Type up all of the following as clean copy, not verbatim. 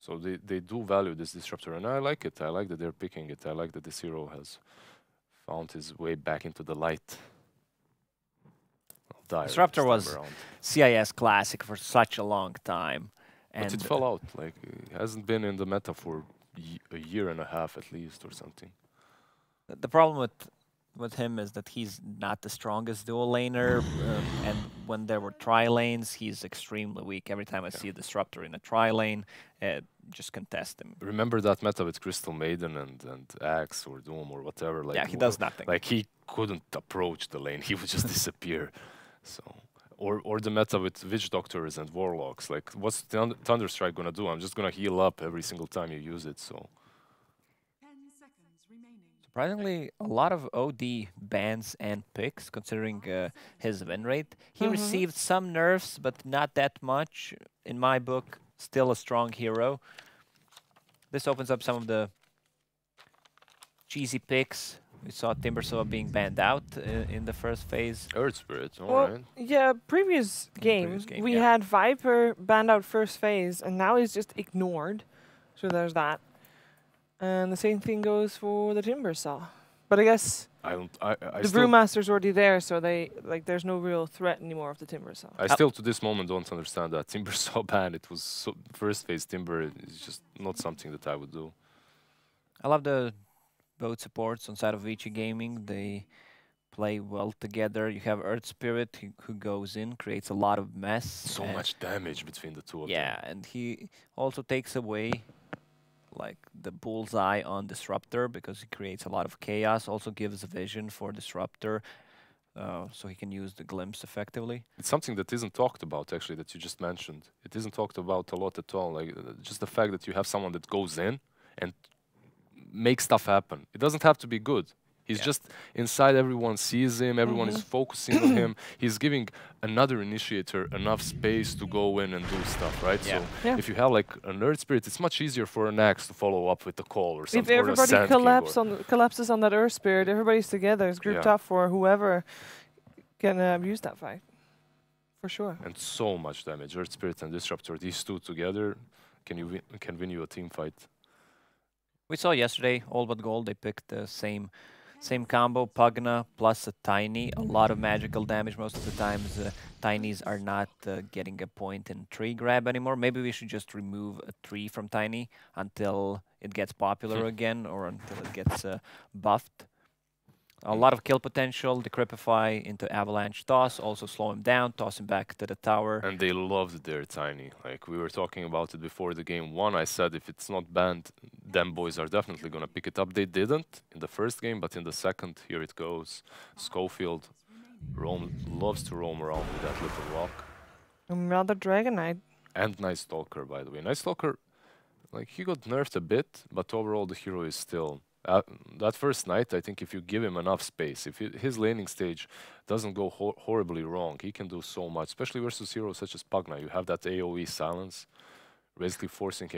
So they do value this disruptor, and I like it. I like that they're picking it. I like that this hero has found his way back into the light. Dire Disruptor this time was around. CIS classic for such a long time. But it And fell out. Like, it hasn't been in the meta for a year and a half at least, or something. the problem with him is that he's not the strongest dual laner, and when there were tri lanes, he's extremely weak. Every time I see a disruptor in a tri lane, just contest him. Remember that meta with Crystal Maiden and Axe or Doom or whatever? Like, Yeah, he does nothing. Like, he couldn't approach the lane. He would just disappear. So, or the meta with Witch Doctors and Warlocks. Like, what's Thunderstrike gonna do? I'm just gonna heal up every single time you use it. So. Surprisingly, a lot of OD bans and picks, considering his win rate. He received some nerfs, but not that much. In my book, still a strong hero. This opens up some of the cheesy picks. We saw Timbersaw being banned out in the first phase. Earth Spirit, Well, alright. yeah, previous game, we had Viper banned out first phase, and now he's just ignored. So there's that. And the same thing goes for the Timbersaw. But I guess the Brewmaster's already there, so there's no real threat anymore of the Timbersaw. I still, to this moment, don't understand that. Timbersaw ban, it was first phase Timber, is just not something that I would do. I love the both supports on side of Vici Gaming. They play well together. You have Earth Spirit who goes in, creates a lot of mess. So much damage between the two of them. Yeah, and he also takes away like the bullseye on Disruptor because he creates a lot of chaos. Also gives a vision for Disruptor, so he can use the glimpse effectively. It's something that isn't talked about, actually, that you just mentioned. It isn't talked about a lot at all. Like, just the fact that you have someone that goes in and makes stuff happen. It doesn't have to be good. He's just inside, everyone sees him, everyone is focusing on him. He's giving another initiator enough space to go in and do stuff, right? So if you have like an Earth Spirit, it's much easier for an Axe to follow up with the call or something. If everybody collapses on that Earth Spirit, everybody's together, is grouped up for whoever can abuse that fight. For sure. And so much damage. Earth Spirit and Disruptor, these two together can win you a team fight. We saw yesterday, all but gold, they picked the same combo, Pugna plus a Tiny. A lot of magical damage. Most of the times, Tinies are not getting a point in tree grab anymore. Maybe we should just remove a tree from Tiny until it gets popular again or until it gets buffed. A lot of kill potential, Decrepify into Avalanche Toss, also slow him down, toss him back to the tower. And they loved their Tiny. Like, we were talking about it before the game one. I said if it's not banned, them boys are definitely going to pick it up. They didn't in the first game, but in the second, here it goes. Schofield loves to roam around with that little rock. Another Dragon Knight. And Night Stalker, by the way. Night Stalker, like, he got nerfed a bit, but overall the hero is still... that first night, I think if you give him enough space, if his laning stage doesn't go horribly wrong, he can do so much, especially versus heroes such as Pugna. You have that AoE silence, basically forcing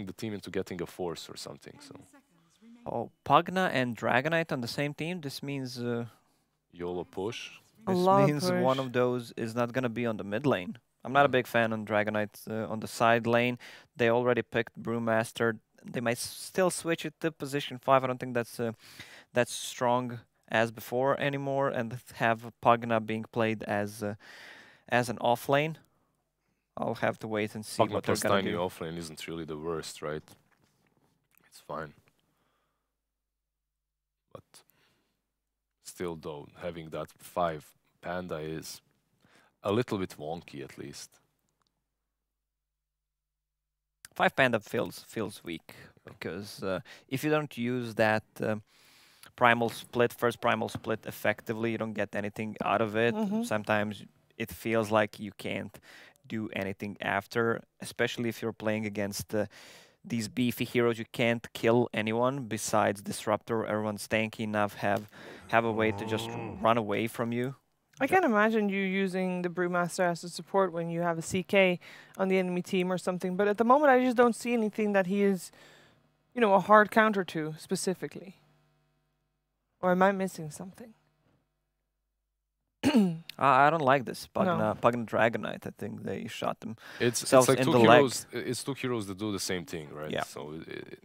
the team into getting a force or something. So. Oh, Pugna and Dragonite on the same team? This means... YOLO push. This means one of those is not going to be on the mid lane. I'm not a big fan on Dragonite on the side lane. They already picked Brewmaster. They might still switch it to position 5. I don't think that's strong as before anymore, and have Pugna being played as an off lane. I'll have to wait and see Pugna what they're going to do. Tiny off lane isn't really the worst, right? It's fine. But still, though, having that 5 Panda is a little bit wonky, at least. 5 Panda feels weak, because if you don't use that first primal split effectively, you don't get anything out of it. Sometimes it feels like you can't do anything after, especially if you're playing against these beefy heroes. You can't kill anyone besides Disruptor. Everyone's tanky enough, have a way to just run away from you. I can't imagine you using the Brewmaster as a support when you have a CK on the enemy team or something. But at the moment, I just don't see anything that he is, a hard counter to specifically. Or am I missing something? I don't like this. Pugna, No. Pugna Dragonite. I think they shot them. It's Selves like in two the heroes. It's two heroes that do the same thing, right? Yeah. So it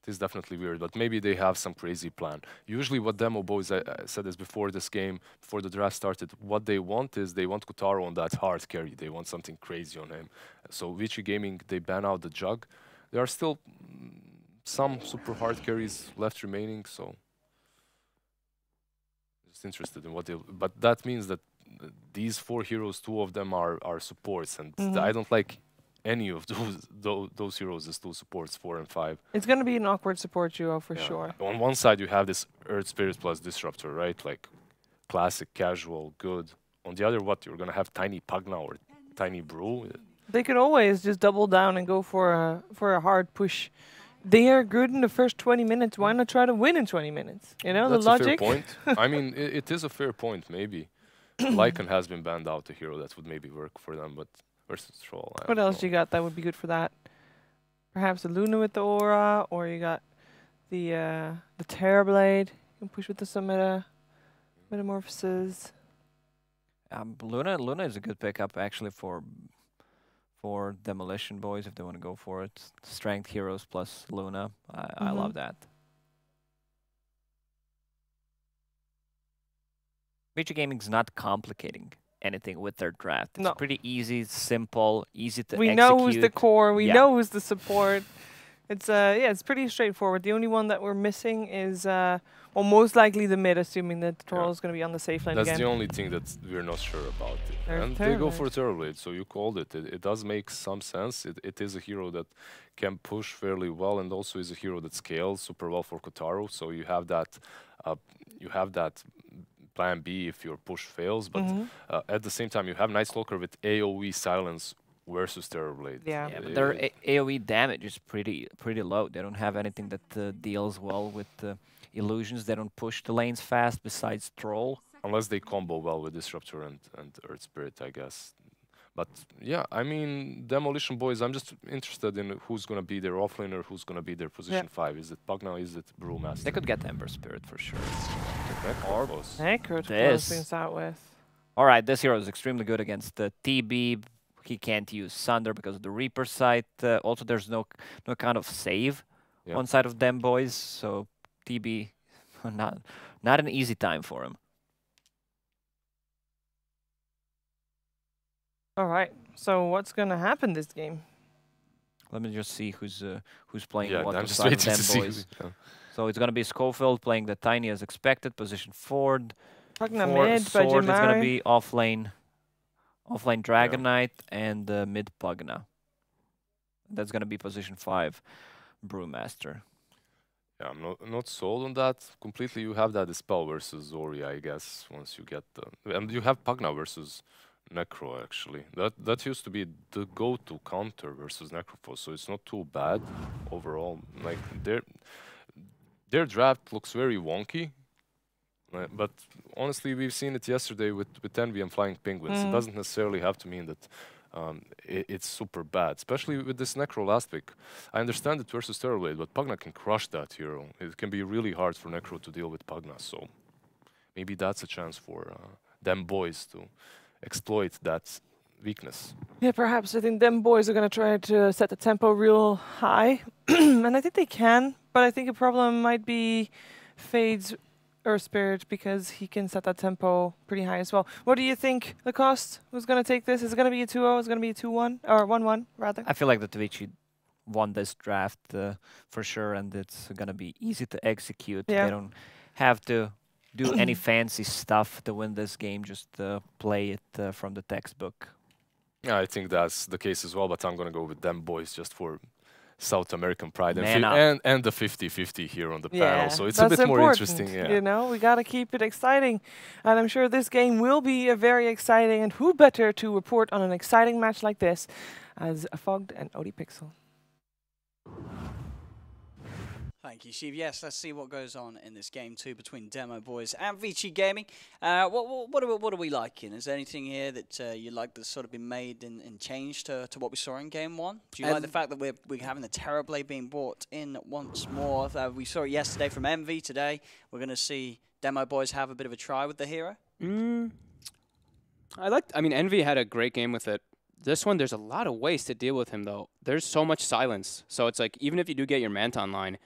is definitely weird, but maybe they have some crazy plan. Usually, what Demo Boys, I said this before this game, before the draft started, what they want is they want Kotaro on that hard carry. They want something crazy on him. So Vici Gaming, they ban out the Jug. There are still some super hard carries left remaining, so just interested in what they. But that means that these 4 heroes, 2 of them are supports, and I don't like any of those heroes as 2 supports, 4 and 5. It's going to be an awkward support duo for sure. On one side, you have this Earth Spirit plus Disruptor, right? Like classic, casual, good. On the other, what you're going to have Tiny Pugna or Tiny Brew. They could always just double down and go for a hard push. They are good in the first 20 minutes. Why not try to win in 20 minutes? You know, That's the logic. a fair point. I mean, it is a fair point, maybe. Lycan has been banned out, a hero that would maybe work for them, but versus Troll. What else you got that would be good for that? Perhaps the Luna with the Aura, or you got the Terrorblade. You can push with the some Metamorphosis. Luna is a good pickup actually for Demolition Boys if they want to go for it. Strength heroes plus Luna. I love that. Vici Gaming's not complicating anything with their draft. It's pretty easy, simple, easy to execute. We know who's the core. We know who's the support. It's it's pretty straightforward. The only one that we're missing is well, most likely the mid, assuming that the Troll is going to be on the safe lane again. That's the only thing that we're not sure about. And they go for Terrorblade, so you called it. It does make some sense. It is a hero that can push fairly well, and also is a hero that scales super well for Kotaro. So you have that plan B if your push fails, but at the same time you have Night Stalker with AoE silence versus Terrorblade. Yeah, but their AoE damage is pretty low. They don't have anything that deals well with illusions. They don't push the lanes fast besides Troll. Unless they combo well with Disruptor and Earth Spirit, I guess. But yeah, I mean, Demolition Boys, I'm just interested in who's going to be their offlaner, who's going to be their position 5. Is it Pugna, is it Brewmaster? They could get Ember Spirit for sure. Necro to close things out with. Alright, this hero is extremely good against the TB. He can't use Sunder because of the Reaper sight. Also, there's no kind of save on side of them boys, so TB, not an easy time for him. All right, so what's gonna happen this game? Let me just see who's playing what I'm side of them boys. So it's gonna be Schofield playing the Tiny as expected, position forward. Pugna mid by Sword is gonna be off lane Dragonite and mid Pugna. That's gonna be position 5, Brewmaster. Yeah, I'm not sold on that completely. You have that Dispel versus Zori, I guess, once you get the... And you have Pugna versus Necro, actually. That used to be the go-to counter versus Necrophos, so it's not too bad overall. Like, their draft looks very wonky, but honestly, we've seen it yesterday with Envy and Flying Penguins. It doesn't necessarily have to mean that it's super bad, especially with this Necro last pick. I understand it versus Terrorblade, but Pugna can crush that hero. It can be really hard for Necro to deal with Pugna, so maybe that's a chance for them boys to exploit that weakness. Yeah, perhaps. I think them boys are going to try to set the tempo real high, and I think they can, but I think a problem might be Fade's Earth Spirit, because he can set that tempo pretty high as well. What do you think, Lacoste? Who's going to take this? Is it going to be a 2-0? Is it going to be a 2-1? Or 1-1, rather? I feel like that Vici won this draft for sure, and it's going to be easy to execute. Yeah. They don't have to do any fancy stuff to win this game, just play it from the textbook. Yeah, I think that's the case as well, but I'm going to go with them boys just for South American pride and the 50-50 here on the panel, so it's a bit more interesting. You know, we got to keep it exciting, and I'm sure this game will be a very exciting, and who better to report on an exciting match like this as Fogged and ODPixel. Thank you, Shiv. Yes, let's see what goes on in this game 2 between Demo Boys and Vici Gaming. What are we liking? Is there anything here that you like that's sort of been made and changed to what we saw in game 1? Do you like the fact that we're having the Terrorblade being brought in once more? We saw it yesterday from Envy. Today we're going to see Demo Boys have a bit of a try with the hero. I mean, Envy had a great game with it. This one, there's a lot of ways to deal with him, though. There's so much silence. So it's like, even if you do get your Manta online,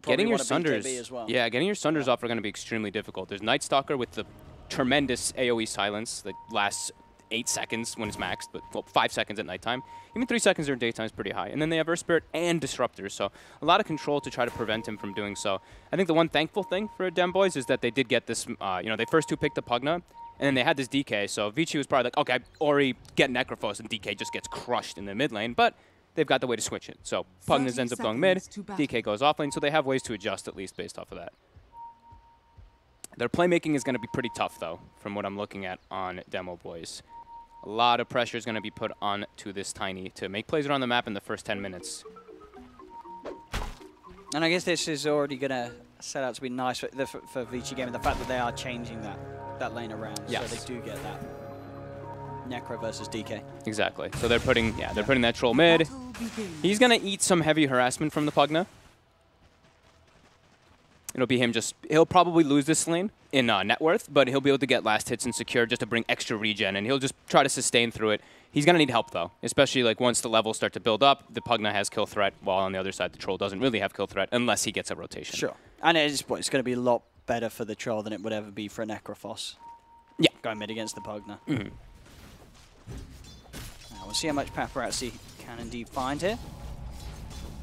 getting your Sunders, as well. yeah, getting your Sunders off are going to be extremely difficult. There's Night Stalker with the tremendous AoE silence that lasts 8 seconds when it's maxed, but well, 5 seconds at nighttime. Even 3 seconds during daytime is pretty high. And then they have Earth Spirit and Disruptors, so a lot of control to try to prevent him from doing so. I think the one thankful thing for Dem Boys is that they did get this, they first two picked the Pugna, and then they had this DK, so Vici was probably like, okay, Ori, get Necrophos, and DK just gets crushed in the mid lane, but they've got the way to switch it. So Pugnas ends up going mid, DK goes off lane, so they have ways to adjust at least based off of that. Their playmaking is going to be pretty tough, though, from what I'm looking at on Demo Boys. A lot of pressure is going to be put on to this Tiny to make plays around the map in the first 10 minutes. And I guess this is already going to set out to be nice for Vici Gaming, the fact that they are changing that lane around, yes. So they do get that Necro versus DK. Exactly. So they're putting, they're putting that troll mid. He's going to eat some heavy harassment from the Pugna. It'll be him he'll probably lose this lane in net worth, but he'll be able to get last hits and secure just to bring extra regen, and he'll just try to sustain through it. He's going to need help, though, especially like once the levels start to build up, the Pugna has kill threat, while on the other side, the Troll doesn't really have kill threat unless he gets a rotation. Sure. And it's going to be a lot better for the Troll than it would ever be for a Necrophos. Yeah. Going mid against the Pugna. Mm-hmm. Now we'll see how much Paparazzi can indeed find here.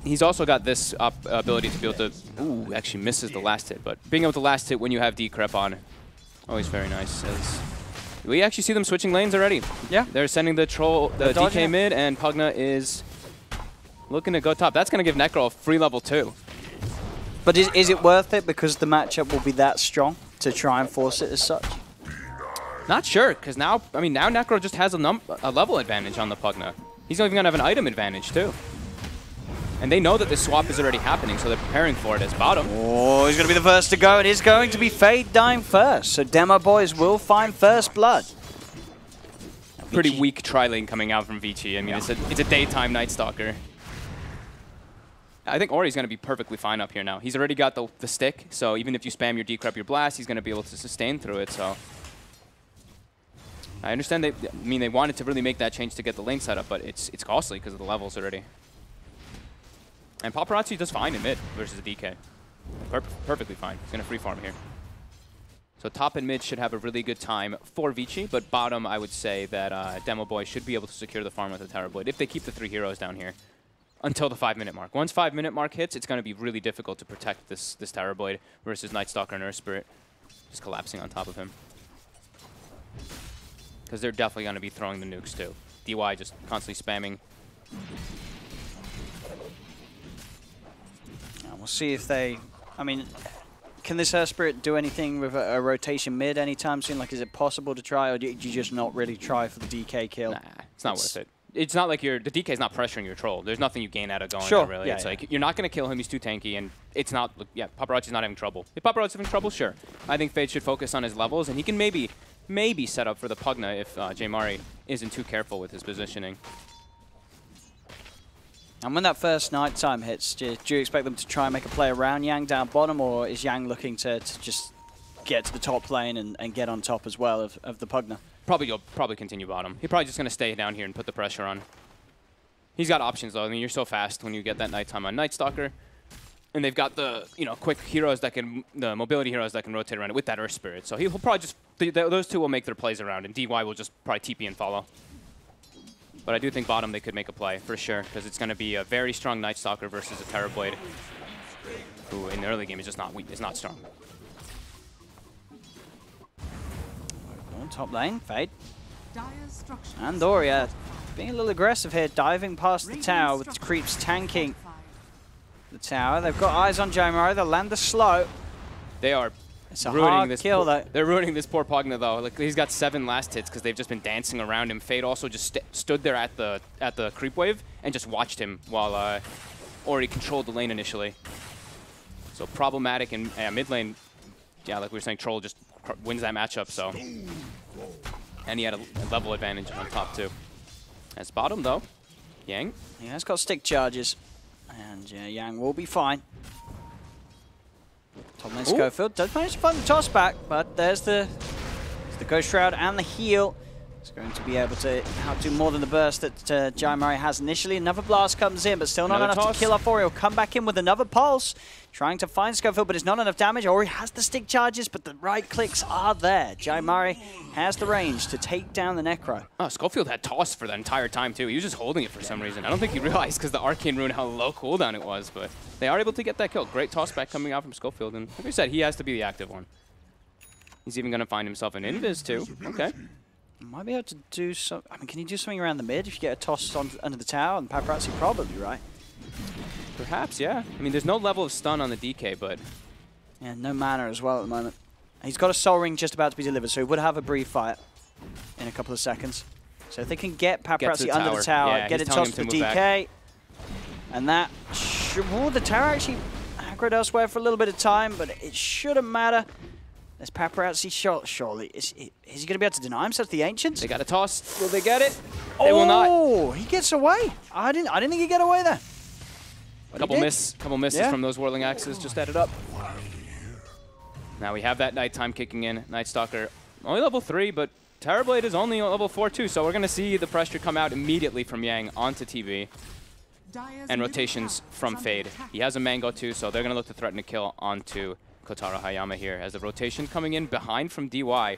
He's also got this ability to be able to... Ooh, actually misses the last hit, but being able to last hit when you have Decrep on, always very nice. We actually see them switching lanes already. Yeah. They're sending the Troll, the DK mid, and Pugna is looking to go top. That's going to give Necro a free level 2. But is it worth it because the matchup will be that strong to try and force it as such? Not sure, because now, now Necro just has a level advantage on the Pugna. He's not even going to have an item advantage, too. And they know that this swap is already happening, so they're preparing for it as bottom. Oh, he's going to be the first to go. It is going to be Fade dying first. So Demo Boys will find first blood. Pretty weak tri-lane coming out from Vici. I mean, it's a daytime Night Stalker. I think Ori's going to be perfectly fine up here now. He's already got the stick, so even if you spam your Decrep, your Blast, he's going to be able to sustain through it, so... I understand they wanted to really make that change to get the lane set up, but it's costly because of the levels already. And Paparazzi does fine in mid versus the DK. Perfectly fine. He's going to free farm here. So top and mid should have a really good time for Vici, but bottom, I would say that Demo Boy should be able to secure the farm with the Tower Blade if they keep the 3 heroes down here until the 5-minute mark. Once 5-minute mark hits, it's going to be really difficult to protect this Tower Blade versus Night Stalker and Earth Spirit just collapsing on top of him. Because they're definitely going to be throwing the nukes too. DY just constantly spamming. We'll see if they... can this Earth Spirit do anything with a rotation mid anytime soon? Like, is it possible to try, or do you just not really try for the DK kill? Nah, it's not worth it. It's not like the DK's not pressuring your Troll. There's nothing you gain out of going there, really. Yeah, it's like, you're not going to kill him, he's too tanky, and it's not... Paparazzi's not having trouble. If Paparazzi's having trouble, sure. I think Fade should focus on his levels, and he can maybe set up for the Pugna if J-Mari isn't too careful with his positioning. And when that first nighttime hits, do you expect them to try and make a play around Yang down bottom, or is Yang looking to just get to the top lane and get on top as well of the Pugna? You'll probably continue bottom. He's probably just going to stay down here and put the pressure on. He's got options, though. I mean, you're so fast when you get that nighttime on Night Stalker. And they've got the quick heroes that can, the mobility heroes that can rotate around it with that Earth Spirit. So he'll probably just, those two will make their plays around, and DY will just probably TP and follow. But I do think bottom they could make a play, for sure, because it's going to be a very strong Night Stalker versus a Terror Blade, who in the early game is just not weak, is not strong. On top lane, Fade. And Doria being a little aggressive here, diving past the tower with the creeps tanking the tower. They've got eyes on J-Mari, they'll land the slow. They are It's a hard kill, though. They're ruining this poor Pugna, though. Like, he's got 7 last hits because they've just been dancing around him. Fade also just stood there at the creep wave and just watched him while Ori controlled the lane initially. So problematic in mid lane. Yeah, like we were saying, Troll just wins that matchup. So, and he had a level advantage on top too. As bottom though, Yang. Yeah, it's got stick charges, and Yang will be fine. Top lane Schofield does manage to find the toss back, but there's the Ghost Shroud and the heal. It's going to be able to outdo more than the burst that Jaimari has initially. Another blast comes in, but still not enough to kill off Ori. He'll come back in with another pulse, trying to find Schofield, but it's not enough damage. Ori has the stick charges, but the right clicks are there. Jaimari has the range to take down the Necro. Oh, Schofield had toss for the entire time, too. He was just holding it for some reason. I don't think he realized because the Arcane Rune how low cooldown it was, but they are able to get that kill. Great toss back coming out from Schofield, and like I said, he has to be the active one. He's even going to find himself an invis, too. Okay. Might be able to do some. I mean, can you do something around the mid if you get a toss under the tower? And Paparazzi probably, right? Perhaps, yeah. I mean, there's no level of stun on the DK, but... Yeah, no mana as well at the moment. He's got a Soul Ring just about to be delivered, so he would have a brief fight in a couple of seconds. So if they can get Paparazzi under the tower, get it tossed to the DK, back. And that... Oh, the tower actually aggroed elsewhere for a little bit of time, but it shouldn't matter. There's Paparazzi shot, surely. Is he going to be able to deny himself to the Ancients? They got a toss. Will they get it? They will not. Oh, he gets away. I didn't think he'd get away there. Couple misses from those Whirling Axes just added up. Now we have that Nighttime kicking in. Night Stalker, only level 3, but Terrorblade is only level 4 too, so we're going to see the pressure come out immediately from Yang onto TV. And rotations from Fade. He has a Mango too, so they're going to look to threaten a kill onto Kotaro Hayama here as the rotation coming in behind from DY.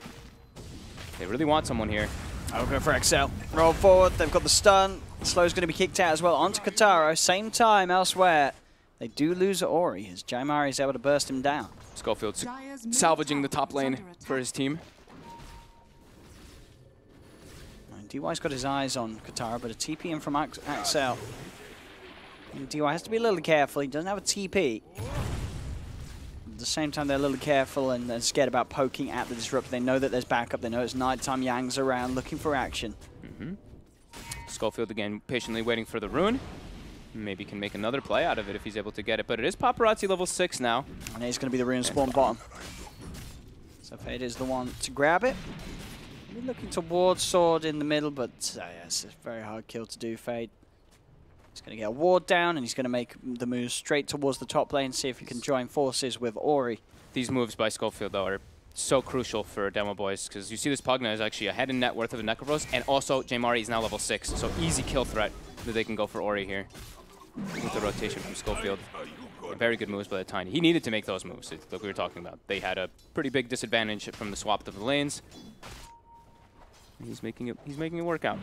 They really want someone here. I'll go for XL. Roll forward, they've got the stun. Slow's going to be kicked out as well onto Kotaro. Same time elsewhere. They do lose Ori as Jaimari is able to burst him down. Schofield salvaging the top lane for his team. DY's got his eyes on Kotaro, but a TP in from Axel. And DY has to be a little careful. He doesn't have a TP. At the same time, they're a little careful and they're scared about poking at the Disruptor. They know that there's backup. They know it's nighttime. Yang's around looking for action. Schofield again patiently waiting for the rune. Maybe can make another play out of it if he's able to get it. But it is Paparazzi level 6 now. And he's going to be the rune spawn bottom. So Fade is the one to grab it. We're looking towards Sword in the middle, but yeah, it's a very hard kill to do, Fade. He's going to get a ward down, and he's going to make the move straight towards the top lane, see if he can join forces with Ori. These moves by Schofield, though, are so crucial for Demo Boys, because you see this Pugna is actually a head and net worth of a Necrophos, and also Jaimari is now level 6, so easy kill threat that they can go for Ori here with the rotation from Schofield. Very good moves by the Tiny. He needed to make those moves, like we were talking about. They had a pretty big disadvantage from the swap of the lanes. He's making it work out.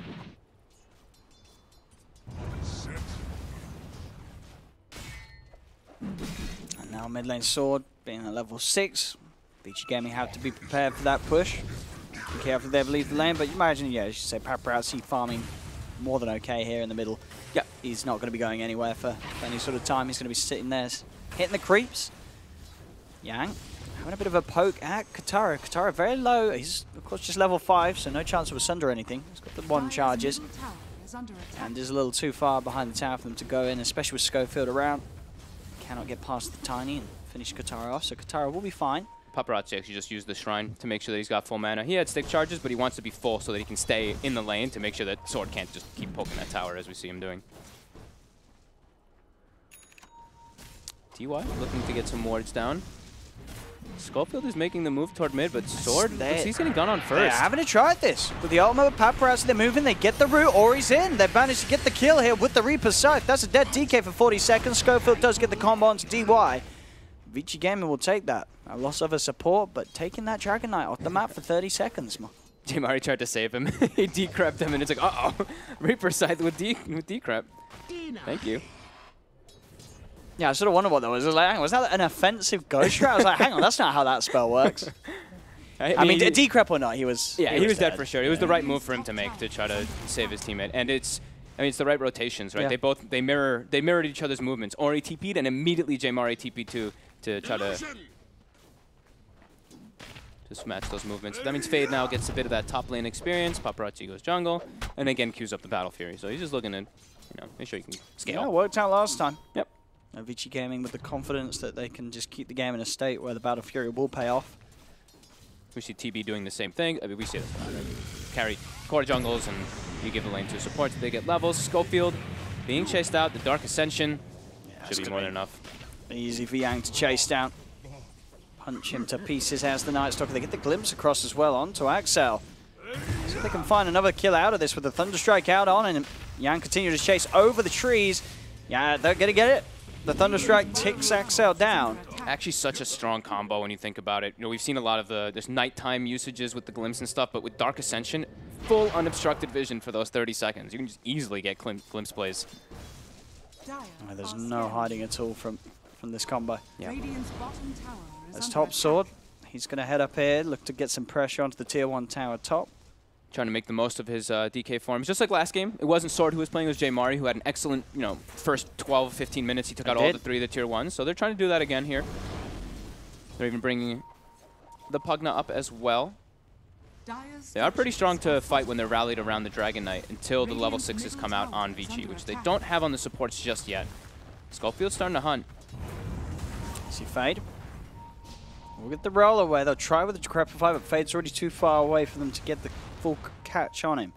And now mid lane Sword being at level 6. Vici Gaming have to be prepared for that push. Be careful they ever leave the lane, but you imagine, yeah, as you say, Paparazzi farming more than okay here in the middle. Yeah, he's not going to be going anywhere for any sort of time. He's going to be sitting there, hitting the creeps. Yang having a bit of a poke at Kotaro. Kotaro very low. He's, of course, just level 5, so no chance of a Sunder or anything. He's got the 1 charges. And is a little too far behind the tower for them to go in, especially with Schofield around. Cannot get past the Tiny and finish Kotaro off, so Kotaro will be fine. Paparazzi actually just used the Shrine to make sure that he's got full mana. He had stick charges, but he wants to be full so that he can stay in the lane to make sure that Sword can't just keep poking that tower as we see him doing. DY looking to get some wards down. Schofield is making the move toward mid, but Sword, he's getting gun on first. They're having a try at this. With the ultimate Paparazzi, they're moving, they get the root, Ori's in. They've managed to get the kill here with the Reaper's Scythe. That's a dead DK for 40 seconds. Schofield does get the combo onto DY. Vici Gaming will take that. A loss of a support, but taking that Dragon Knight off the map for 30 seconds. Jaimari tried to save him. He decrept him, and it's like, uh-oh. Reaper Scythe with decrep. Thank you. Yeah, I sort of wonder what that was. I was like, hang on, was that an offensive ghost rat? I was like, hang on, that's not how that spell works. I mean, decrep or not, he was. Yeah, he was dead for sure. It was the right move for him to make to try to save his teammate, and it's the right rotations, right? Yeah. They mirrored each other's movements. Ori TP'd, and immediately Jaimari TP'd too to try to just match those movements. So that means Fade now gets a bit of that top lane experience. Paparazzi goes jungle, and again queues up the Battle Fury. So he's just looking to, make sure he can scale. Yeah, worked out last time. Yep. Vici Gaming with the confidence that they can just keep the game in a state where the Battle Fury will pay off. We see TB doing the same thing. I mean, we see this a lot. Carry core jungles, and you give the lane 2 supports. They get levels. Schofield being chased out. The Dark Ascension should be more than enough. Easy for Yang to chase down. Punch him to pieces as the Night Stalker. They get the glimpse across as well onto Axel. See if they can find another kill out of this with the Thunderstrike out on, and Yang continue to chase over the trees. Yeah, they're going to get it. The Thunderstrike ticks Axel down. Actually such a strong combo when you think about it. You know, we've seen a lot of there's nighttime usages with the glimpse and stuff, but with Dark Ascension, full unobstructed vision for those 30 seconds. You can just easily get glimpse plays. There's no hiding at all from this combo. Yeah. That's top sword. He's going to head up here, look to get some pressure onto the tier 1 tower top. Trying to make the most of his DK forms. Just like last game, it wasn't Sword who was playing, it was J Mari, who had an excellent, you know, first 12, 15 minutes. He took out all the 3 of the tier 1s. So they're trying to do that again here. They're even bringing the Pugna up as well. They are pretty strong to fight when they're rallied around the Dragon Knight until the level 6s come out on Vici, which they don't have on the supports just yet. Skullfield's starting to hunt. See Fade. We'll get the roll away. They'll try with the Decrepify, but Fade's already too far away for them to get the full catch on him.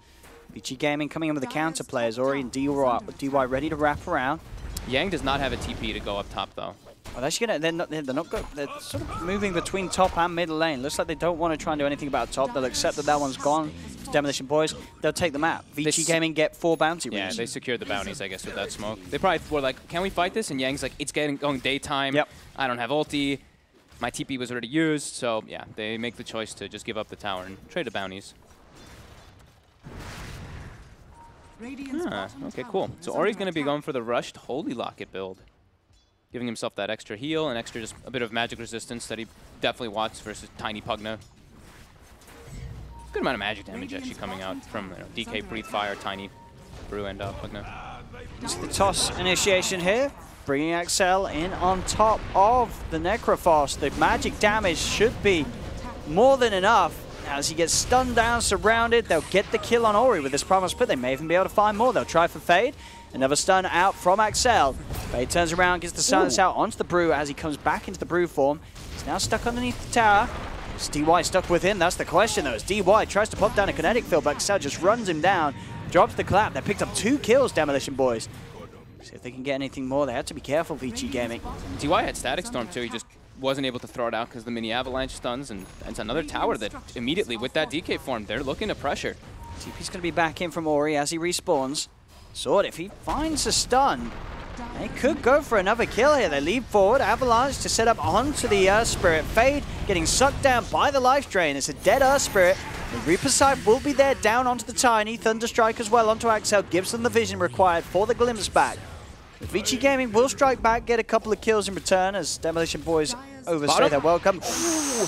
Vici Gaming coming in with the counter players. Ori and DY ready to wrap around. Yang does not have a TP to go up top, though. Well, they're sort of moving between top and mid lane. Looks like they don't want to try and do anything about top. They'll accept that one's gone. Demolition Boys, they'll take the map. Vici Gaming get 4 bounty rings. Yeah, they secured the bounties, I guess, with that smoke. They probably were like, can we fight this? And Yang's like, it's going daytime. Yep. I don't have ulti. My TP was already used. So, yeah, they make the choice to just give up the tower and trade the bounties. Okay, cool. So Ori's going to be going for the rushed Holy Locket build. Giving himself that extra heal and extra just a bit of magic resistance that he definitely wants versus Tiny Pugna. Good amount of magic damage actually coming out from DK, Breathe Fire, Tiny, Brew, and Pugna. It's the toss initiation here, bringing Axel in on top of the Necrophos. The magic damage should be more than enough. As he gets stunned down, surrounded, they'll get the kill on Ori with this promise, but they may even be able to find more. They'll try for Fade. Another stun out from Axel. Fade turns around, gets the silence out onto the Brew as he comes back into the Brew form. He's now stuck underneath the tower. Is DY stuck with him? That's the question, though. As DY tries to pop down a kinetic field, but Axel just runs him down, drops the clap. They picked up 2 kills, Demolition Boys. See if they can get anything more. They have to be careful, Vici Gaming. DY had Static Storm, too. He just wasn't able to throw it out because the mini avalanche stuns, and it's another tower that immediately, with that DK form, they're looking to pressure. TP's going to be back in from Ori as he respawns. Sword, if he finds a stun, they could go for another kill here. They leap forward, Avalanche to set up onto the Earth Spirit. Fade getting sucked down by the Life Drain. It's a dead Earth Spirit. The Reaper side will be there down onto the Tiny. Thunderstrike as well onto Axel. Gives them the vision required for the Glimpse back. But Vici Gaming will strike back, get a couple of kills in return as Demolition Boys overstay their welcome. Ooh.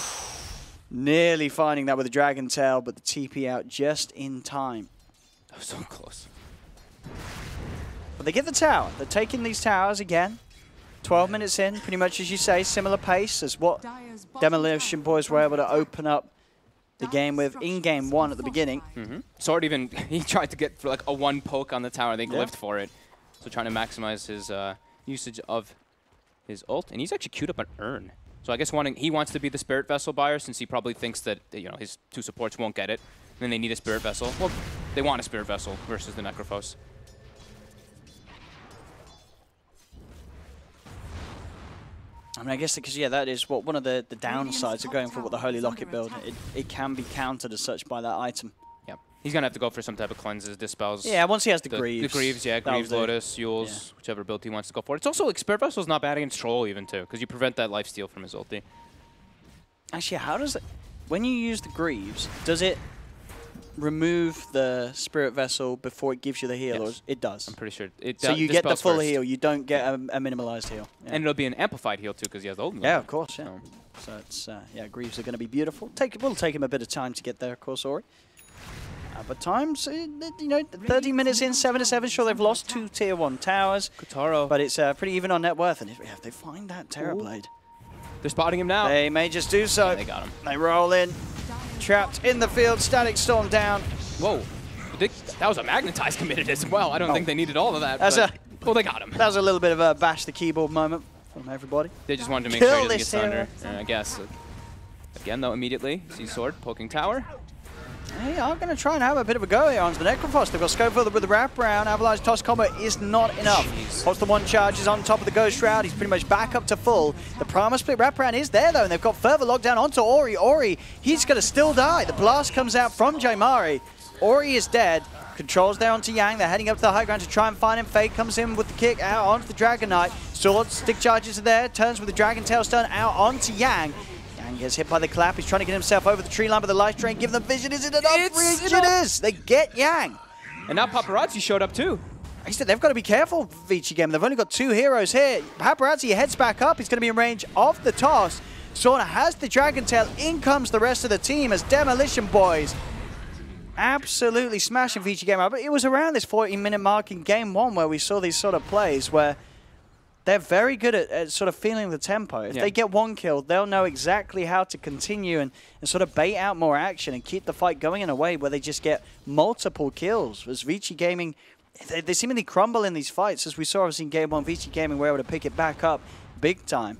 Nearly finding that with a Dragon Tail, but the TP out just in time. That was so close. But they get the tower. They're taking these towers again. 12 minutes in, pretty much as you say, similar pace as what Demolition Boys were able to open up the game with in game 1 at the beginning. Sword even, he tried to get for like a 1 poke on the tower. They glyphed for it. So trying to maximize his usage of his ult. And he's actually queued up an Urn. So I guess he wants to be the Spirit Vessel buyer since he probably thinks that his 2 supports won't get it. And then they need a Spirit Vessel. Well, they want a Spirit Vessel versus the Necrophos. I mean, I guess because, yeah, that is what one of the downsides of going for the Holy Locket build. It can be countered as such by that item. Yeah, he's going to have to go for some type of cleanses, dispels. Yeah, once he has the Greaves. The Greaves, yeah, Greaves, Lotus, Yules, whichever build he wants to go for. It's also, like, Spirit Vessel's not bad against Troll even, too, because you prevent that lifesteal from his ulti. Actually, how does it... When you use the Greaves, does it remove the Spirit Vessel before it gives you the heal? Yes. Or it does? I'm pretty sure. It so you get the full first. heal, you don't get a minimalized heal. Yeah. And it'll be an amplified heal, too, because he has the ult. Yeah, of course, yeah. So it's, yeah, Greaves are going to be beautiful. Will take him a bit of time to get there, of course, Ori. But times, 30 minutes in, 7-7. Sure, they've lost 2 tier 1 towers. Kotaro. But it's pretty even on net worth. And if they find that Terrorblade, they're spotting him now. They may just do so. Yeah, they got him. They roll in. Trapped in the field. Static Storm down. Whoa. That was a Magnetize committed as well. I don't think they needed all of that. Well, they got him. That was a little bit of a bash the keyboard moment from everybody. They just wanted to make sure he doesn't get thunder. I guess. Again, though, immediately. See Sword poking tower. They are going to try and have a bit of a go here onto the Necrophos. They've got Schofield with the wraparound. Avalanche toss combo is not enough. Pots the one charge is on top of the Ghost Shroud. He's pretty much back up to full. The Primal Split wraparound is there, though, and they've got further lockdown onto Ori. Ori, he's going to still die. The blast comes out from Jaimari. Ori is dead. Controls there onto Yang. They're heading up to the high ground to try and find him. Fade comes in with the kick out onto the Dragon Knight. Sword, stick charges are there. Turns with the Dragon Tail stun out onto Yang. Yang gets hit by the clap. He's trying to get himself over the tree line, but the life drain give them vision. Is it enough? It is. They get Yang. And now Paparazzi showed up too. I said they've got to be careful, Vici game. They've only got 2 heroes here. Paparazzi heads back up. He's going to be in range of the toss. Sauna has the Dragon Tail. In comes the rest of the team as Demolition Boys absolutely smashing Vici game. But it was around this 40-minute mark in game 1 where we saw these sort of plays where they're very good at sort of feeling the tempo. If they get 1 kill, they'll know exactly how to continue and sort of bait out more action and keep the fight going in a way where they just get multiple kills. As Vici Gaming, they seemingly crumble in these fights. As we saw obviously in game 1, Vici Gaming were able to pick it back up big time.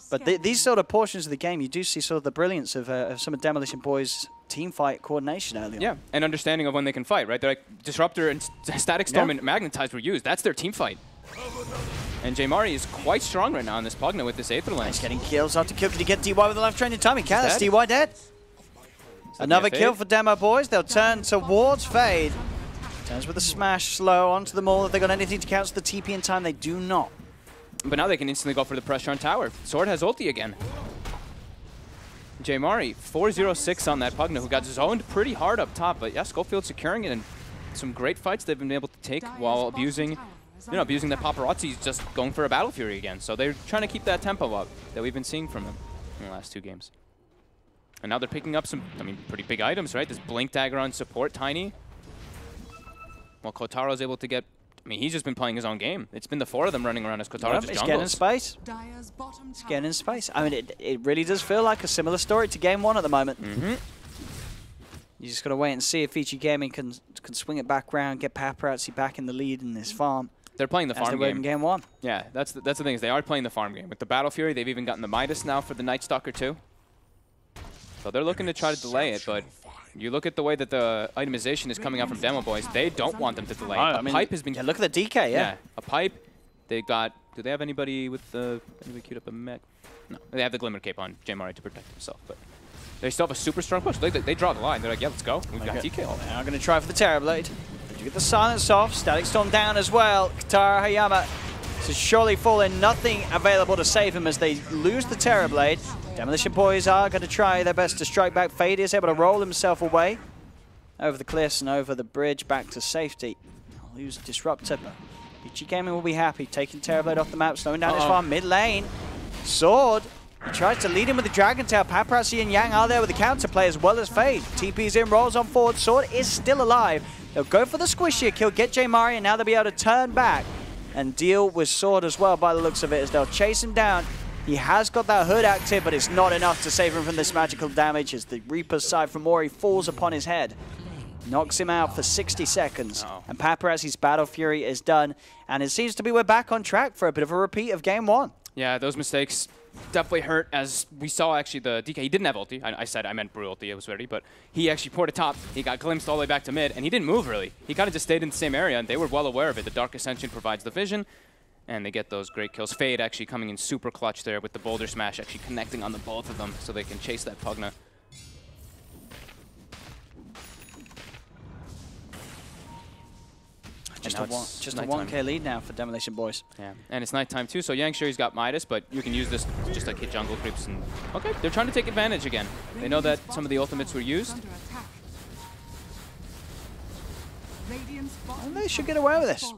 But these sort of portions of the game, you do see sort of the brilliance of some of Demolition Boys' team fight coordination earlier. Yeah, and understanding of when they can fight, right? They're like, Disruptor and Static Storm and Magnetize were used. That's their team fight. And Jaimari is quite strong right now on this Pugna with this Aether Lance. He's getting kills after kill. Can he get DY with the life train in time? He can. That's DY dead. Another kill for Demo Boys. They'll turn towards Fade. Turns with a smash slow onto them all. If they got anything to cancel the TP in time, they do not. But now they can instantly go for the pressure on tower. Sword has ulti again. Jaimari, 406 on that Pugna, who got zoned pretty hard up top. But yeah, Schofield securing it, and some great fights they've been able to take while abusing that Paparazzi's just going for a Battle Fury again. So they're trying to keep that tempo up that we've been seeing from them in the last 2 games. And now they're picking up some, pretty big items, right? This Blink Dagger on support, Tiny. While Kotaro's able to get, he's just been playing his own game. It's been the 4 of them running around as Kotaro just jungles. He's getting space. He's getting space. I mean, it really does feel like a similar story to game 1 at the moment. You just got to wait and see if Vici Gaming can swing it back round, get Paparazzi back in the lead in this farm. They're playing the farm game. In game 1. Yeah, that's the thing is they are playing the farm game. With the Battle Fury, they've even gotten the Midas now for the Night Stalker too. So they're looking to try to delay it, but you look at the way that the itemization is coming out from Demo Boys, they don't want them to delay it. A pipe has been... Yeah, look at the DK, yeah. A pipe. They got... Do they have anybody with the... Anybody queued up a mech? No, they have the Glimmer Cape on Jaimari to protect himself, but... They still have a super strong push. They draw the line. They're like, yeah, let's go. We've got DK all now. I'm going to try for the Terrorblade. You get the silence off. Static Storm down as well. Katara Hayama is surely falling. Nothing available to save him as they lose the Terrorblade. Demolition Boys are going to try their best to strike back. Fade is able to roll himself away over the cliffs and over the bridge back to safety. Lose Disruptor. Vici Gaming will be happy. Taking Terrorblade off the map. Slowing down his farm. Mid lane. Sword. He tries to lead him with the Dragon Tail. Paparazzi and Yang are there with the counterplay as well as Fade. TP's in, rolls on forward. Sword is still alive. They'll go for the squishy kill, get Jaimari, and now they'll be able to turn back and deal with Sword as well by the looks of it as they'll chase him down. He has got that hood active, but it's not enough to save him from this magical damage as the Reaper's side from Mori falls upon his head. Knocks him out for 60 seconds. And Paparazzi's Battle Fury is done. And it seems to be we're back on track for a bit of a repeat of game 1. Yeah, those mistakes definitely hurt, as we saw actually the DK. He didn't have ulti. I meant Brew ulti, it was ready, but he actually poured a top. He got glimpsed all the way back to mid, and he didn't move really. He kind of just stayed in the same area, and they were well aware of it. The Dark Ascension provides the vision, and they get those great kills. Fade actually coming in super clutch there with the Boulder Smash, actually connecting on the both of them so they can chase that Pugna. Just a 1k lead now for Demolition Boys. Yeah, and it's nighttime too, so Yang sure he's got Midas, but you can use this just like hit jungle creeps and... Okay, they're trying to take advantage again. They know that some of the ultimates were used. And they should get away with this.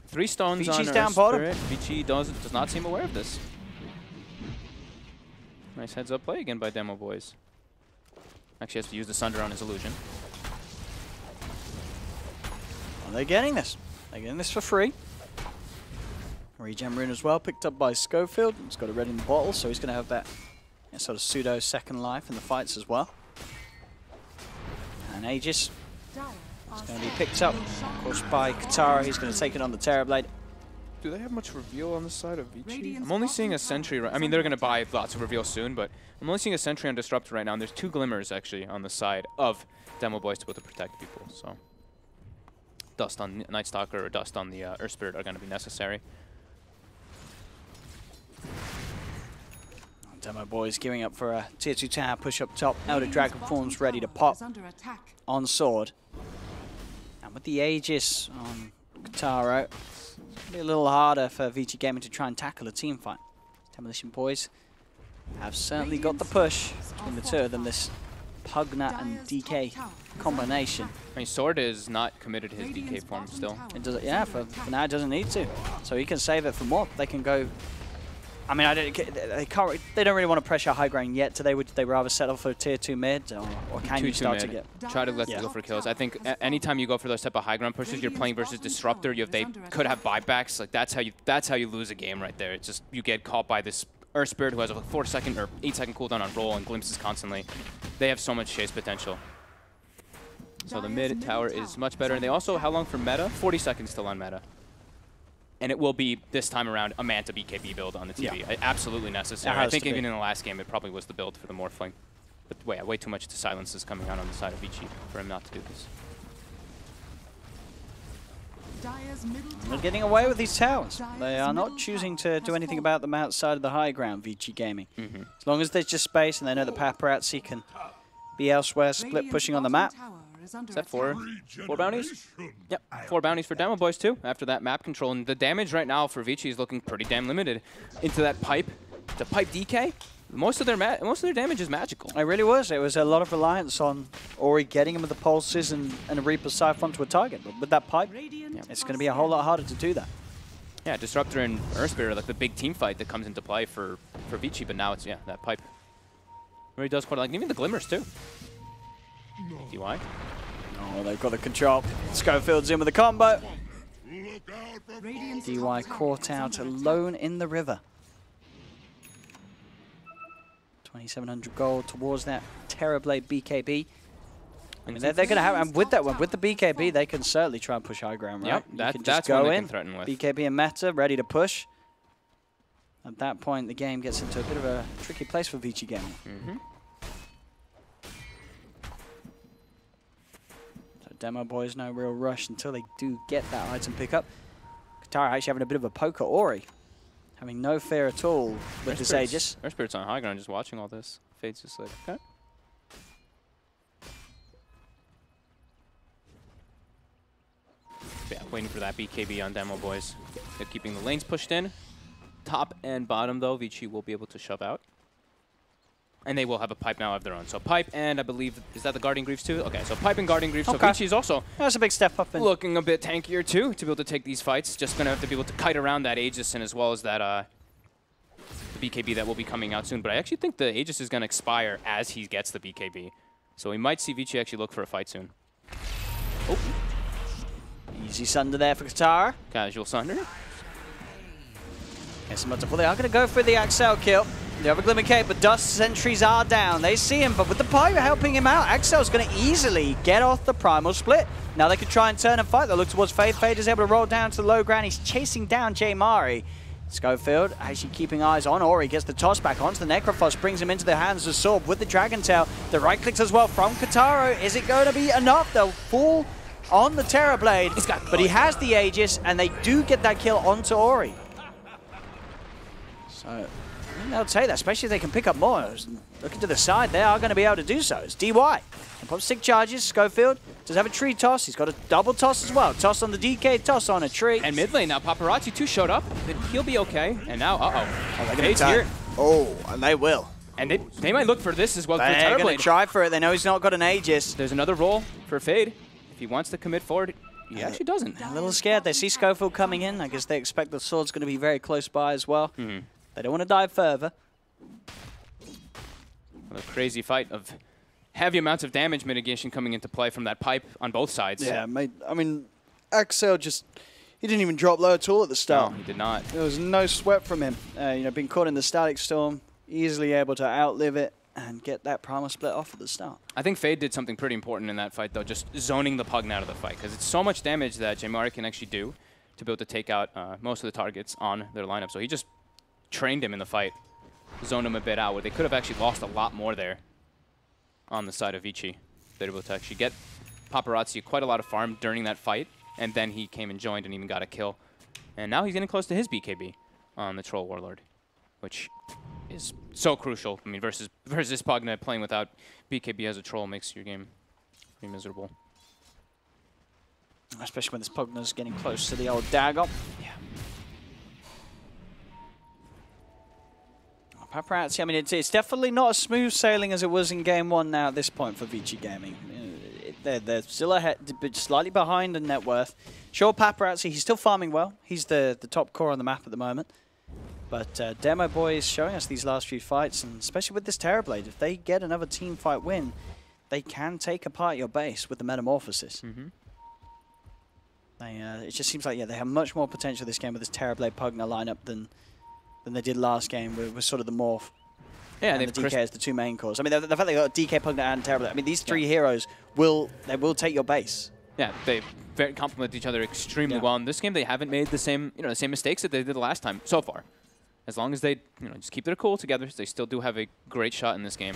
3 stones Vici's on down bottom. Vici does not seem aware of this. Nice heads up play again by Demo Boys. Actually has to use the Sunder on his illusion. Are they getting this? They're getting this for free. Regen Rune as well, picked up by Schofield. He's got a red in the bottle, so he's going to have that sort of pseudo second life in the fights as well. And Aegis is going to be picked up, of course, by Katara. He's going to take it on the Terrorblade. Do they have much reveal on the side of Vici? I'm only seeing a sentry. I mean, they're going to buy lots of reveal soon, but I'm only seeing a sentry on Disruptor right now, and there's 2 glimmers actually on the side of Demo Boys to be able to protect people. So dust on Night Stalker or dust on the Earth Spirit are going to be necessary. Demo Boys gearing up for a tier 2 tower push up top. Elder Dragon forms ready to pop on sword. And with the Aegis on Kataro, it's going to be a little harder for Vici Gaming to try and tackle a team fight. Demolition Boys have certainly got the push between the two of them, this Pugna and DK combination. I mean, Sword is not committed to his DK form still. It does, yeah, for now it doesn't need to. So he can save it for more. They can go... I mean, they don't really want to pressure high ground yet. Would they rather settle for tier 2 mid, or can you start to get? Try to let them go for kills. I think anytime you go for those type of high ground pushes, you're playing versus Disruptor. They could have buybacks. Like that's how you lose a game right there. It's just you get caught by this Earth Spirit who has a 4-second or 8-second cooldown on roll and glimpses constantly. They have so much chase potential. So the mid tower is much better, and they also how long for meta? 40 seconds still on meta. And it will be, this time around, a Manta BKB build on the TV. Yeah. Absolutely necessary. I think even in the last game, it probably was the build for the Morphling. But way too much to silence is coming out on the side of Vici for him not to do this. They're getting away with these towers. They are not choosing to do anything about them outside of the high ground, Vici Gaming. As long as there's just space and they know that Paparazzi can be elsewhere, split pushing on the map. Is that 4 bounties? Yep, 4 bounties for Demo Boys too, after that map control. And the damage right now for Vici is looking pretty damn limited. Into that pipe, the pipe DK, most of their damage is magical. It really was. It was a lot of reliance on Ori getting him with the pulses and a Reaper Siphon to a target. But with that pipe, it's going to be a whole lot harder to do that. Yeah, Disruptor and Earth Spirit are like the big team fight that comes into play for Vici, but now it's, that pipe. Really does quite like, even the glimmers too. DY. Oh, they've got the control. Schofield's in with the combo. DY caught out alone in the river. 2,700 gold towards that Terrorblade BKB. I mean, they're going to have, and with that one, with the BKB, they can certainly try and push high ground, right? Yep, that's what they can threaten with. BKB and meta, ready to push. At that point, the game gets into a bit of a tricky place for Vici Gaming. Demo Boys, no real rush until they do get that item pickup. Katara actually having a bit of a poke at Ori. Having no fear at all with this Aegis. Earth Spirit's on high ground just watching all this. Fade's just like, okay. Yeah, waiting for that BKB on Demo Boys. They're keeping the lanes pushed in. Top and bottom though, Vici will be able to shove out. And they will have a pipe now of their own. So pipe and I believe, is that the Guardian Greaves too? Okay, so pipe and Guardian Greaves. Okay. So Vici's also that's a big step up. Looking a bit tankier too to be able to take these fights. Just going to have to be able to kite around that Aegis and as well as that the BKB that will be coming out soon. But I actually think the Aegis is going to expire as he gets the BKB. So we might see Vici actually look for a fight soon. Oh. Easy Sunder there for Katara. Casual Sunder. Yes, multiple. They are going to go for the Axel kill. They have a Glimmer Cape, but Dust sentries are down. They see him, but with the pipe helping him out, Axel's going to easily get off the Primal Split. Now they can try and turn and fight. They look towards Fade. Fade is able to roll down to the low ground. He's chasing down J Mari. Schofield actually keeping eyes on Ori. Gets the toss back onto the Necrophos, brings him into the hands of Sorb with the Dragon Tail. The right clicks as well from Kataro. Is it going to be enough? They'll fall on the Terrorblade, but he has the Aegis, and they do get that kill onto Ori. So I think they'll take that, especially if they can pick up more. Looking to the side, they are going to be able to do so. It's DY. Pop stick charges. Schofield does have a tree toss. He's got a double toss as well. Toss on the DK, toss on a tree. And mid lane now, Paparazzi too showed up. He'll be okay. And now, Fade's here. Oh, and they will. And they might look for this as well. They're going to try for it. They know he's not got an Aegis. There's another roll for Fade. If he wants to commit forward, he actually doesn't. They're a little scared. They see Schofield coming in. I guess they expect the sword's going to be very close by as well. They don't want to dive further. A crazy fight of heavy amounts of damage mitigation coming into play from that pipe on both sides. Yeah, mate. I mean, Axel he didn't even drop low at all at the start. No, he did not. There was no sweat from him. Being caught in the Static Storm, easily able to outlive it and get that Primal Split off at the start. I think Fade did something pretty important in that fight, though, just zoning the Pugna out of the fight, because it's so much damage that J Mari can actually do. to be able to take out most of the targets on their lineup. So he just trained him in the fight, zoned him a bit out, where they could have actually lost a lot more there on the side of Vici. They're able to actually get Paparazzi quite a lot of farm during that fight, and then he came and joined and even got a kill. And now he's getting close to his BKB on the Troll Warlord, which is so crucial. I mean, versus Pugna, playing without BKB as a Troll makes your game pretty miserable. Especially when this Pugna's getting close to the old dagger. Yeah. Paparazzi, I mean, it's definitely not as smooth sailing as it was in Game 1 now at this point for Vici Gaming. They're still ahead, but slightly behind in net worth. Sure, Paparazzi, he's still farming well. He's the top core on the map at the moment. But Demo Boy is showing us these last few fights, and especially with this Terrorblade, if they get another team fight win, they can take apart your base with the Metamorphosis. It just seems like, yeah, they have much more potential this game with this Terrorblade Pugna lineup than they did last game with sort of the Morph. Yeah, and the DK as the two main cores. I mean, the fact they got DK, Pugna, and Terrorblade. I mean, these three heroes will take your base. Yeah, they very complement each other extremely well. In this game, they haven't made the same mistakes that they did the last time so far. As long as they just keep their cool together, they still do have a great shot in this game.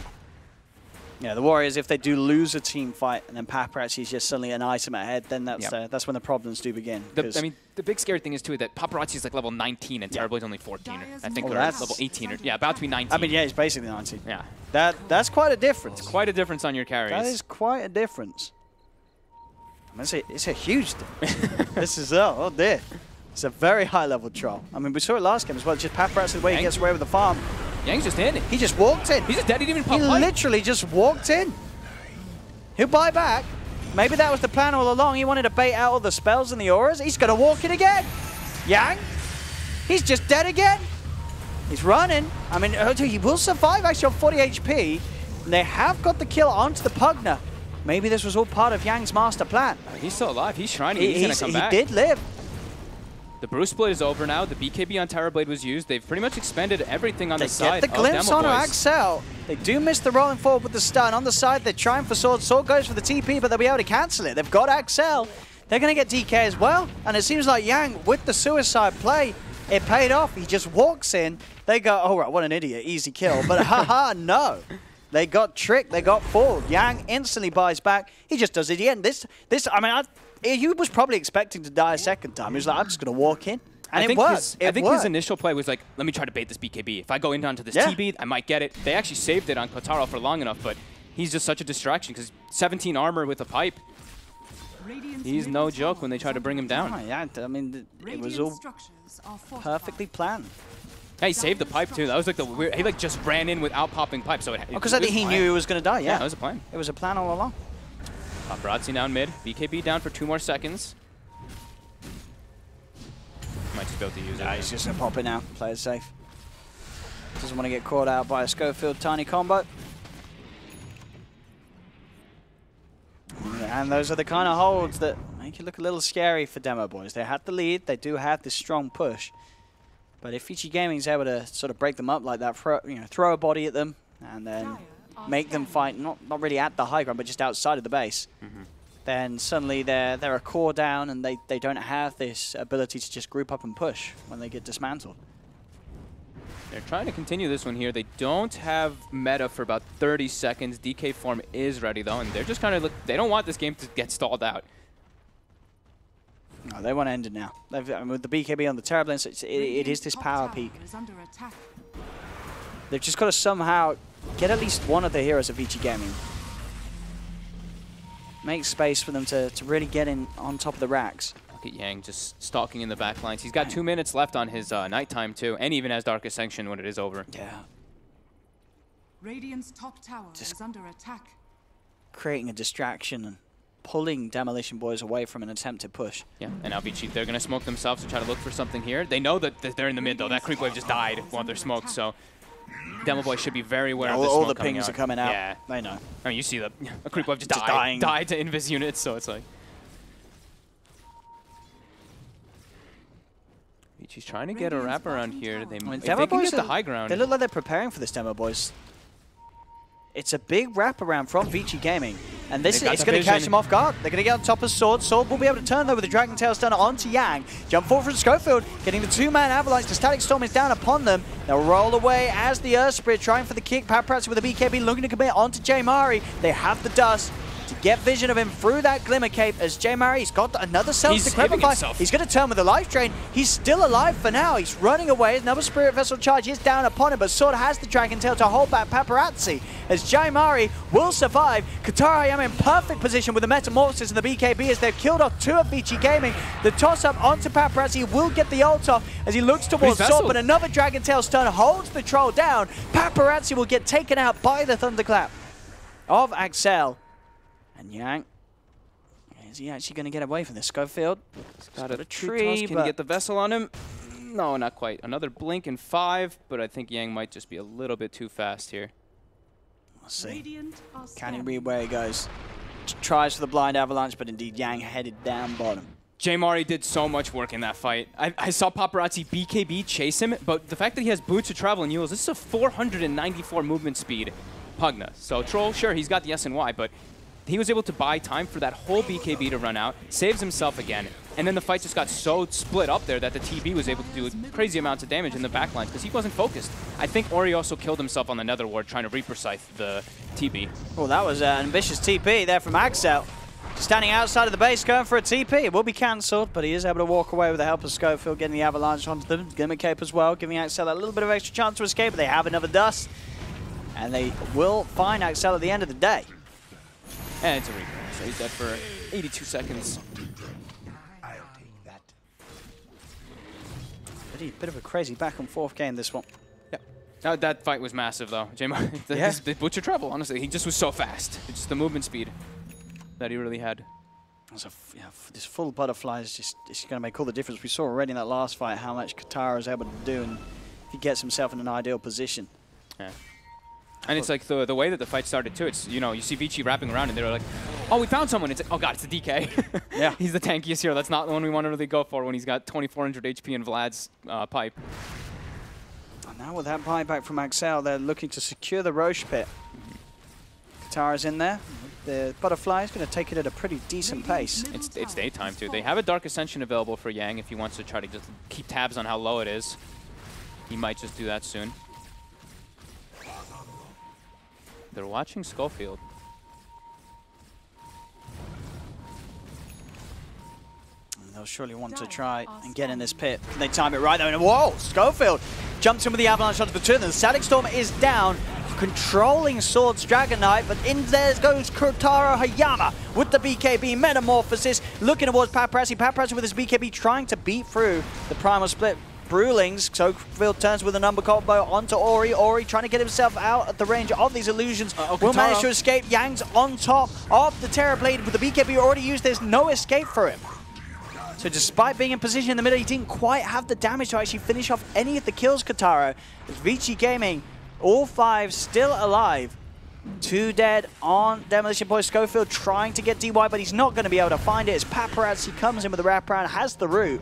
Yeah, the Warriors, if they do lose a team fight and then Paparazzi is just suddenly an item ahead, then that's when the problems do begin. I mean, the big scary thing is, too, that Paparazzi is like level 19 and Terrorblade's only 14. I think that's level 18. Or, about to be 19. I mean, yeah, he's basically 19. Yeah. That's quite a difference. It's quite a difference on your carries. That is quite a difference. I mean, it's a huge difference. This is, oh dear. It's a very high-level troll. I mean, we saw it last game as well. Just Paparazzi, the way he gets away with the farm. Yang's just in. He just walked in. He's just dead. He didn't even pop He literally just walked in. He'll buy back. Maybe that was the plan all along. He wanted to bait out all the spells and the auras. He's going to walk in again. Yang, he's just dead again. He's running. I mean, he will survive actually on 40 HP. And they have got the kill onto the Pugna. Maybe this was all part of Yang's master plan. He's still alive. He's shining. He's going to come back. He did live. The Bruce split is over now. The BKB on Terrorblade was used. They've pretty much expended everything on the side of Demo Boys. They get the glimpse on Axel. They do miss the rolling forward with the stun. On the side, they're trying for Sword. Sword goes for the TP, but they'll be able to cancel it. They've got Axel. They're going to get DK as well. And it seems like Yang, with the suicide play, it paid off. He just walks in. They go, oh, right, what an idiot. Easy kill. But haha, no. They got tricked. They got fooled. Yang instantly buys back. He just does it again. I mean, he was probably expecting to die a second time. He was like, I'm just going to walk in. And it worked. I think his initial play was like, let me try to bait this BKB. If I go into this TB, I might get it. They actually saved it on Kotaro for long enough, but he's just such a distraction because 17 armor with a pipe. He's no joke when they try to bring him down. Oh, yeah, I mean, it was all perfectly planned. Yeah, he saved the pipe too. That was like the weird. He like just ran in without popping pipe, so because I think he knew he was going to die. Yeah, that was a plan. It was a plan all along. Paparazzi down mid. BKB down for 2 more seconds. Might just be able to use it. Yeah, he's just going to pop it now. Play it safe. Doesn't want to get caught out by a Schofield tiny combo. And those are the kind of holds that make it look a little scary for Demo Boys. They had the lead. They do have this strong push. But if Vici Gaming is able to sort of break them up like that, throw a body at them, and then make them fight not really at the high ground, but just outside of the base, then suddenly they're a core down, and they don't have this ability to just group up and push when they get dismantled. They're trying to continue this one here. They don't have meta for about 30 seconds. DK form is ready, though, and they're just kind of they don't want this game to get stalled out. No, they want to end it now. I mean, with the BKB on the Terrorblade, it is this power peak. They've just got to somehow get at least one of the heroes of Vici Gaming. Make space for them to really get in on top of the racks. Look at Yang just stalking in the back lines. He's got 2 minutes left on his nighttime, too, and even has Darkest Sanction when it is over. Yeah. Radiant's top tower is under attack. Creating a distraction and pulling Demolition Boys away from an attempted push. Yeah, and now Vici, they're going to smoke themselves to try to look for something here. They know that they're in the mid, though. That creep wave just died while they're smoked, so Demo Boy should be very aware of this all smoke the pings are coming out. Yeah. They know. I mean, you see a creep wave just died to invis units, so it's like... Vici's trying to get a wrap around here. If they can get the high ground. They look like they're preparing for this, Demo Boys. it's a big wraparound from Vici Gaming. And this They got is the going to catch vision. him off guard. They're going to get on top of Sword. Sword will be able to turn though with the Dragon Tail Stunner onto Yang. Jump forward from Schofield, getting the two-man avalanche. The Static Storm is down upon them. They'll roll away as the Earth Spirit trying for the kick. Paparazzi with the BKB looking to commit onto J Mari. They have the dust to get vision of him through that Glimmer Cape as J Mari's got another self-decrepify. He's going to turn with a life drain. He's still alive for now. He's running away. Another Spirit Vessel charge is down upon him, but Sword has the Dragon Tail to hold back Paparazzi as J Mari will survive. Katara Hayama in perfect position with the Metamorphosis and the BKB as they've killed off two of Vici Gaming. The toss-up onto Paparazzi will get the ult off as he looks towards Sword, but another Dragon Tail stun holds the troll down. Paparazzi will get taken out by the Thunderclap of Axel. And Yang, is he actually going to get away from this? Schofield, he's got a tree, can get the vessel on him. No, not quite. Another blink in 5, but I think Yang might just be a little bit too fast here. We'll see. Can he read where he goes? Tries for the blind avalanche, but indeed Yang headed down bottom. J Mari did so much work in that fight. I saw Paparazzi BKB chase him, but the fact that he has boots of travel and Yules, this is a 494 movement speed Pugna. So Troll, sure, he's got the S and Y, but he was able to buy time for that whole BKB to run out, saves himself again, and then the fight just got so split up there that the TB was able to do crazy amounts of damage in the backline because he wasn't focused. I think Ori also killed himself on the Nether Ward trying to Reaper Scythe the TB. Well, that was an ambitious TP there from Axel. Standing outside of the base going for a TP. It will be cancelled, but he is able to walk away with the help of Schofield, getting the avalanche onto them. Glimmer Cape as well, giving Axel a little bit of extra chance to escape, but they have another dust. And they will find Axel at the end of the day. And it's a Reaper, so he's dead for 82 seconds. I'll take that. Bit of a crazy back and forth game, this one. Yeah. That fight was massive, though. J-Mar, the Butcher Treble, honestly. He just was so fast. It's just the movement speed that he really had. So, this full butterfly is just going to make all the difference. We saw already in that last fight how much Katara is able to do, and if he gets himself in an ideal position. Yeah. And it's like the way that the fight started too. It's, you know, you see Vici wrapping around and they're like, oh, we found someone. It's like, oh god, it's the DK. Yeah. He's the tankiest hero. That's not the one we want to really go for when he's got 2400 HP in Vlad's pipe. And now with that buyback from Axel, they're looking to secure the Roche pit. Katara's in there. The butterfly is going to take it at a pretty decent pace. It's daytime too. They have a Dark Ascension available for Yang if he wants to try to just keep tabs on how low it is. He might just do that soon. They're watching Schofield. And they'll surely want to try and get in this pit. They time it right though, and whoa! Schofield jumps in with the avalanche onto the turn, and the Static Storm is down, controlling Sword's Dragon Knight, but in there goes Kotaro Hayama with the BKB Metamorphosis, looking towards Paparazzi. Paparazzi with his BKB trying to beat through the Primal Split. Brewlings, Schofield turns with a number combo onto Ori. Ori trying to get himself out at the range of these illusions. Will manage to escape. Yang's on top of the Terror Blade with the BKB already used. There's no escape for him. So despite being in position in the middle, he didn't quite have the damage to actually finish off any of the kills, Kataro. Vici Gaming, all 5 still alive. 2 dead on Demolition Boy. Schofield trying to get DY, but he's not going to be able to find it as Paparazzi comes in with the wraparound, has the root.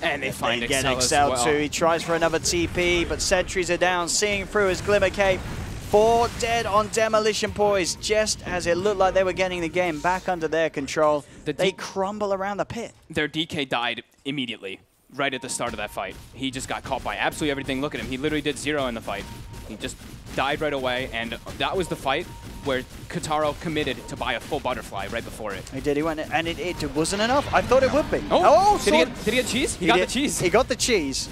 And they find get Excel as well. too. He tries for another TP, but sentries are down, seeing through his Glimmer Cape. 4 dead on Demolition Boys, just as it looked like they were getting the game back under their control. They crumble around the pit. Their DK died immediately, right at the start of that fight. He just got caught by absolutely everything. Look at him. He literally did 0 in the fight. He just died right away, and that was the fight where Kataro committed to buy a full butterfly right before it. He did. He went, and it wasn't enough. I thought it would be. Did he get cheese? He got the cheese. He got the cheese.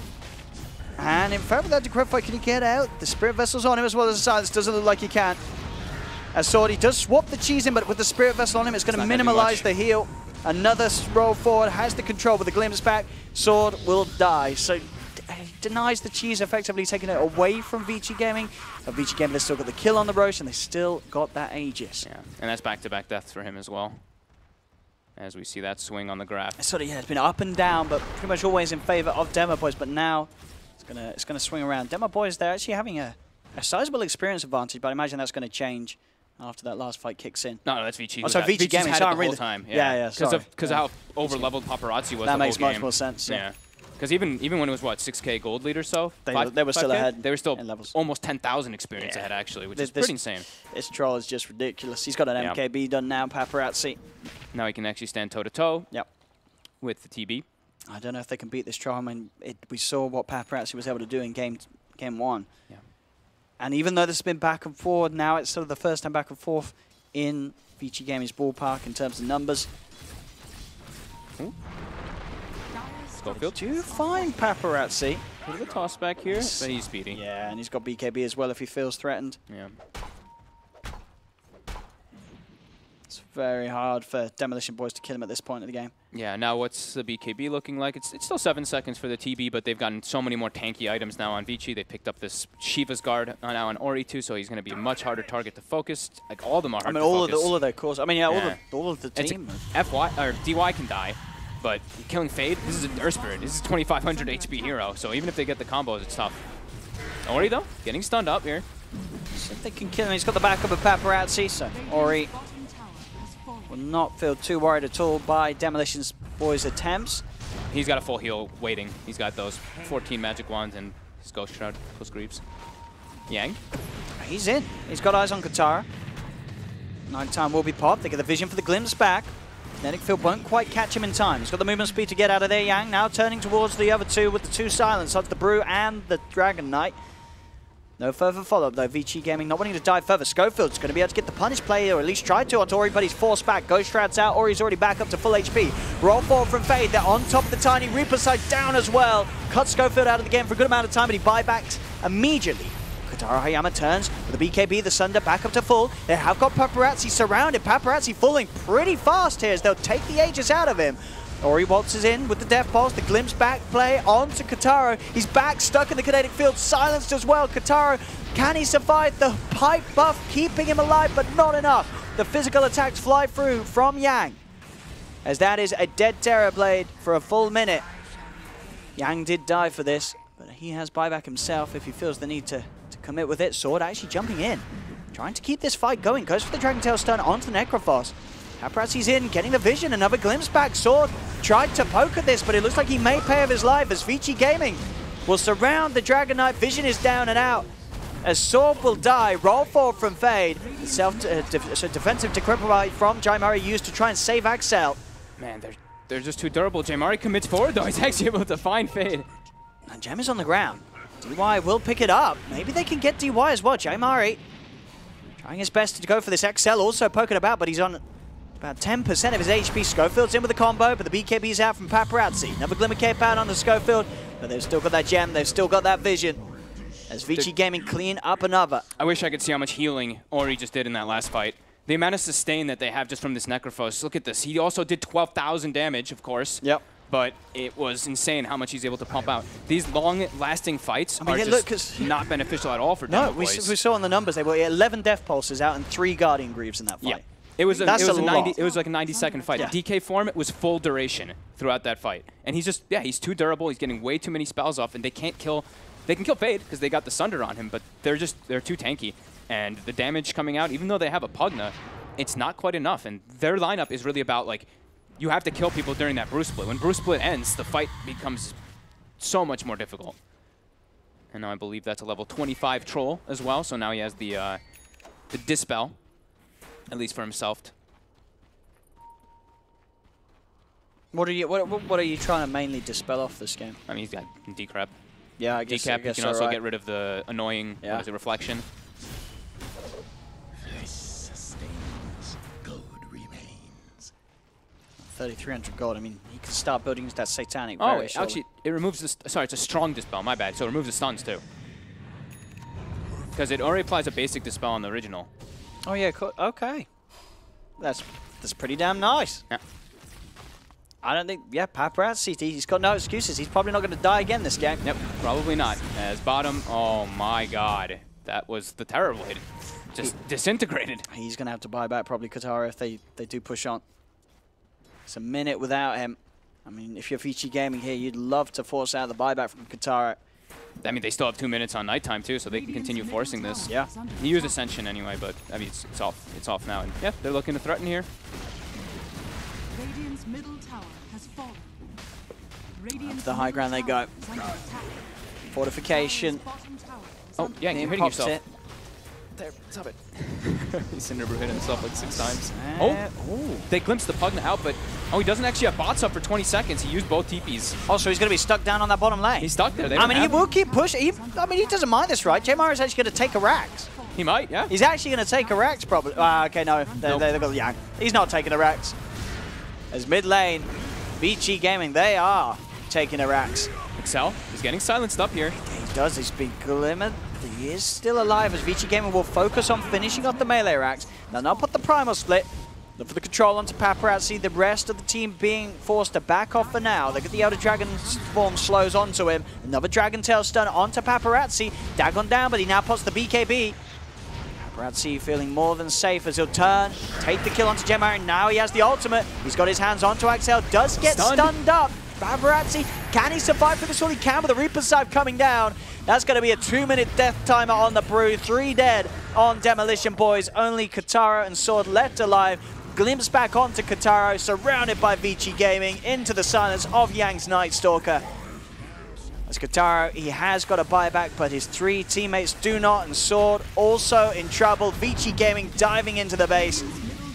And in fact, with that decrepify, can he get out? The Spirit Vessel's on him as well as the silence. Doesn't look like he can. As Sword, he does swap the cheese in, but with the Spirit Vessel on him, it's going to minimize the heal. Another roll forward, has the control with the glimpse back. Sword will die. So he denies the cheese, effectively taking it away from Vici Gaming. But Vici Gaming has still got the kill on the Roche, and they still got that Aegis. Yeah, and that's back-to-back deaths for him as well. As we see that swing on the graph. Sort of, yeah, it's been up and down, but pretty much always in favor of Demo Boys. But now it's gonna swing around. Demo Boys, they're actually having a sizable experience advantage, but I imagine that's going to change after that last fight kicks in. No, that's Vici. Oh, so Vici Gaming, had it the whole time. Yeah, Because of how over-leveled Paparazzi was. That makes much more sense. Yeah. Because even when it was, what, 6K gold lead or so? They were still 5K? ahead. They were still in levels. almost 10,000 experience ahead, actually, which is pretty insane. This troll is just ridiculous. He's got an MKB done now, Paparazzi. Now he can actually stand toe-to-toe with the TB. I don't know if they can beat this troll. I mean, we saw what Paparazzi was able to do in game 1. Yeah. And even though this has been back and forth, now it's sort of the first time back and forth in Vici Gaming's ballpark in terms of numbers. Ooh. Schofield. Do you find Paparazzi? Bit of a toss back here, but he's speedy. Yeah, and he's got BKB as well if he feels threatened. Yeah. It's very hard for Demolition boys to kill him at this point of the game. Yeah, now what's the BKB looking like? It's still 7 seconds for the TB, but they've gotten so many more tanky items now on Vici. They picked up this Shiva's guard now on Ori too, so he's going to be a much harder target to focus. Like, all of them are hard to focus. all of their cores. I mean, yeah, all of the team. FY or DY can die, but killing Fade, this is a Earth Spirit. This is a 2,500 HP hero, so even if they get the combos, it's tough. Ori, though, getting stunned up here. See if they can kill him. He's got the backup of Paparazzi, so Ori will not feel too worried at all by Demolition's boys' attempts. He's got a full heal waiting. He's got those 14 magic wands and his Ghost Shroud, Ghost Greaves. Yang. He's in. He's got eyes on Katara. Nighttime will be popped. They get the vision for the glimpse back. Kinetic Field won't quite catch him in time. He's got the movement speed to get out of there. Yang now turning towards the other two with the 2 silence of the Brew and the Dragon Knight. No further follow-up though. Vici Gaming not wanting to dive further. Schofield's going to be able to get the punish play, or at least try to, onto Ori, but he's forced back. Ghost Shroud's out. Ori's already back up to full HP. Roll forward from Fade. They're on top of the tiny Reaper side down as well. Cut Schofield out of the game for a good amount of time, but he buybacks immediately. Katara Hayama turns with the BKB, the Sunder back up to full. They have got Paparazzi surrounded. Paparazzi falling pretty fast here as they'll take the Aegis out of him. Ori waltzes in with the Death Pulse, the glimpse back play onto Kataro. He's back, stuck in the kinetic field, silenced as well. Kataro, can he survive? The pipe buff keeping him alive, but not enough. The physical attacks fly through from Yang, as that is a dead Terror Blade for a full minute. Yang did die for this, but he has buyback himself if he feels the need to commit with it. Sword actually jumping in, trying to keep this fight going. Goes for the Dragon Tail stun onto the Necrophos. Paparazzi's in, getting the vision, another glimpse back. Sword tried to poke at this, but it looks like he may pay of his life as Vici Gaming will surround the Dragon Knight. Vision is down and out as Sword will die. Roll forward from Fade. Defensive decryptor from Jaimari used to try and save Axel. Man, they're just too durable. Jaimari commits forward though. He's actually able to find Fade. And Gem is on the ground. DY will pick it up. Maybe they can get DY as well. Jaimari trying his best to go for this. Axel also poking about, but he's on about 10% of his HP. Schofield's in with the combo, but the BKB's out from Paparazzi. Another Glimmer Cape out onto Schofield, but they've still got that gem, they've still got that vision. As Vici Gaming clean up another. I wish I could see how much healing Ori just did in that last fight. The amount of sustain that they have just from this Necrophos. Look at this. He also did 12,000 damage, of course. Yep. But it was insane how much he's able to pump out. These long-lasting fights are just not beneficial at all for Demo boys. We saw on the numbers, they were 11 Death Pulses out and 3 Guardian Greaves in that fight. Yeah. It was like a 90-second fight. Yeah. DK form, it was full duration throughout that fight. And he's just, he's too durable. He's getting way too many spells off, and they can't kill. They can kill Fade because they got the Sunder on him, but they're too tanky. And the damage coming out, even though they have a Pugna, it's not quite enough. And their lineup is really about, like, you have to kill people during that Brew Split. When Brew Split ends, the fight becomes so much more difficult. And now I believe that's a level 25 Troll as well, so now he has the Dispel. At least for himself. What are you trying to mainly dispel off this game? I mean, he's got Decrep. Yeah, I guess. Decap, you can also get rid of the annoying, what is it, Reflection. 3,300 gold. I mean, he can start building that Satanic. Oh, actually, it removes the. Sorry, it's a strong dispel. My bad. So it removes the stuns too. Because it already applies a basic dispel on the original. Oh yeah, okay. That's pretty damn nice. Yeah. I don't think, Paparazzi, he's got no excuses. He's probably not going to die again this game. Yep, probably not. As bottom, oh my god. That was the Terror Blade. Just disintegrated. He's going to have to buy back probably Katara if they do push on. It's a minute without him. I mean, if you're Vici Gaming here, you'd love to force out the buyback from Katara. I mean, they still have 2 minutes on nighttime too, so they can continue forcing this. Yeah. He used Ascension anyway, but I mean, it's off. It's off now, and yeah, they're looking to threaten here. Radiant's middle tower has fallen. Up the high ground they go. Fortification. Oh, yeah, you're hitting pops yourself. it. There, stop it. Cinderbu hit himself like 6 times. Oh, they glimpsed the Pugna out, but he doesn't actually have bots up for 20 seconds. He used both TPs. Also, he's going to be stuck down on that bottom lane. He's stuck there. They I don't mean, he have will him. keep pushing. He doesn't mind this, right? J-Mar is actually going to take a Rax. He might, yeah. He's actually going to take a Rax, probably. Okay, no. They've got Yang. He's not taking a Rax. As mid lane, Vici Gaming, they are taking a Rax. Excel is getting silenced up here. He does. He's been glimmered. He is still alive as Vici Gaming will focus on finishing off the melee racks. They'll now put the primal split. Look for the control onto Paparazzi. The rest of the team being forced to back off for now. Look at the Elder Dragon form slows onto him. Another Dragon Tail stun onto Paparazzi. Dagon down, but he now puts the BKB. Paparazzi feeling more than safe as he'll turn, take the kill onto Gemma, and now he has the ultimate. He's got his hands onto Axel, does get stunned up. Paparazzi, can he survive for this all? He can, with the Reaper's Scythe coming down. That's going to be a 2-minute death timer on the Brew. 3 dead on Demolition Boys. Only Kataro and Sword left alive. Glimpse back onto Kataro, surrounded by Vici Gaming, into the silence of Yang's Night Stalker. As Kataro, he has got a buyback, but his 3 teammates do not, and Sword also in trouble. Vici Gaming diving into the base.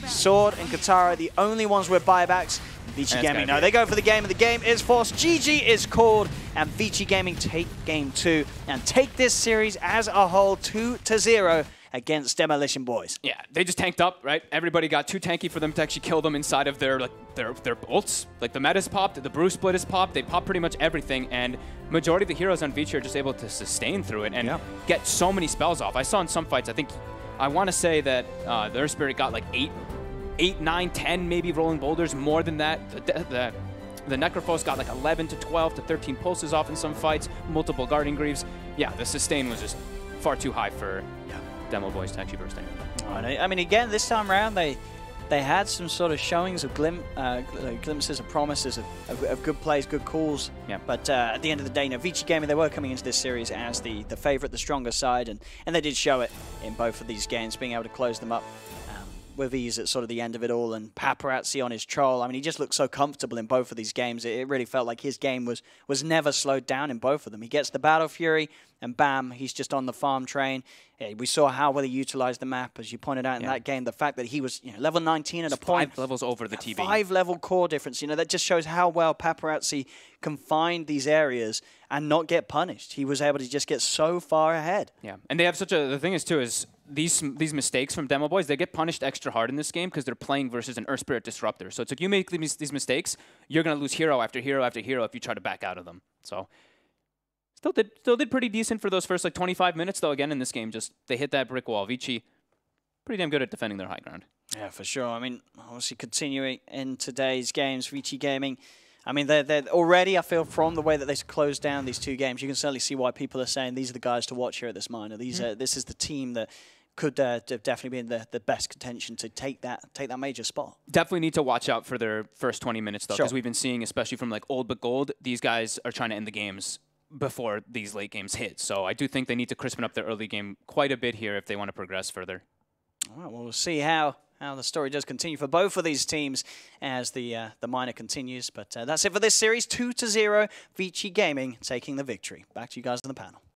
Sword and Kataro, the only ones with buybacks. Vici Gaming, no, they go for the game, and the game is forced. GG is called, and Vici Gaming take game 2 and take this series as a whole 2-0 against Demolition Boys. Yeah, they just tanked up, right? Everybody got too tanky for them to actually kill them inside of their ults. Like the meta's popped, the brew split is popped, they pop pretty much everything, and majority of the heroes on Vici are just able to sustain through it and get so many spells off. I saw in some fights, I want to say that their Spirit got like 8, 9, 10 maybe rolling boulders, more than that. The Necrophos got like 11 to 12 to 13 pulses off in some fights, multiple Guardian Greaves. Yeah, the sustain was just far too high for Demo Boys to actually burst in. I mean, again, this time around, they had some sort of showings of glimpses of promises of good plays, good calls. Yeah. But at the end of the day, Vici Gaming, they were coming into this series as the favorite, the stronger side, and they did show it in both of these games, being able to close them up with ease at sort of the end of it all. And Paparazzi on his troll, I mean, he just looked so comfortable in both of these games. It really felt like his game was never slowed down in both of them. He gets the Battle Fury, and bam, he's just on the farm train. We saw how well he utilized the map, as you pointed out in that game. The fact that he was level 19 at a point. 5 levels over the TB. 5-level core difference. That just shows how well Paparazzi can find these areas and not get punished. He was able to just get so far ahead. Yeah, and they have such a... The thing is, too, is these mistakes from Demo Boys, they get punished extra hard in this game because they're playing versus an Earth Spirit Disruptor. So it's like you make these mistakes, you're going to lose hero after hero after hero if you try to back out of them. So... Still did pretty decent for those first like 25 minutes, though. Again, in this game, just they hit that brick wall. Vici, pretty damn good at defending their high ground. Yeah, for sure. I mean, obviously continuing in today's games, Vici Gaming, I mean, they're already, I feel, from the way that they closed down these 2 games, you can certainly see why people are saying these are the guys to watch here at this minor. This is the team that could definitely be in the best contention to take that major spot. Definitely need to watch out for their first 20 minutes, though, because we've been seeing, especially from like Old But Gold, these guys are trying to end the games before these late games hit. So I do think they need to crispen up their early game quite a bit here if they want to progress further. All right, well, we'll see how the story does continue for both of these teams as the minor continues. But that's it for this series. 2-0, Vici Gaming taking the victory. Back to you guys on the panel.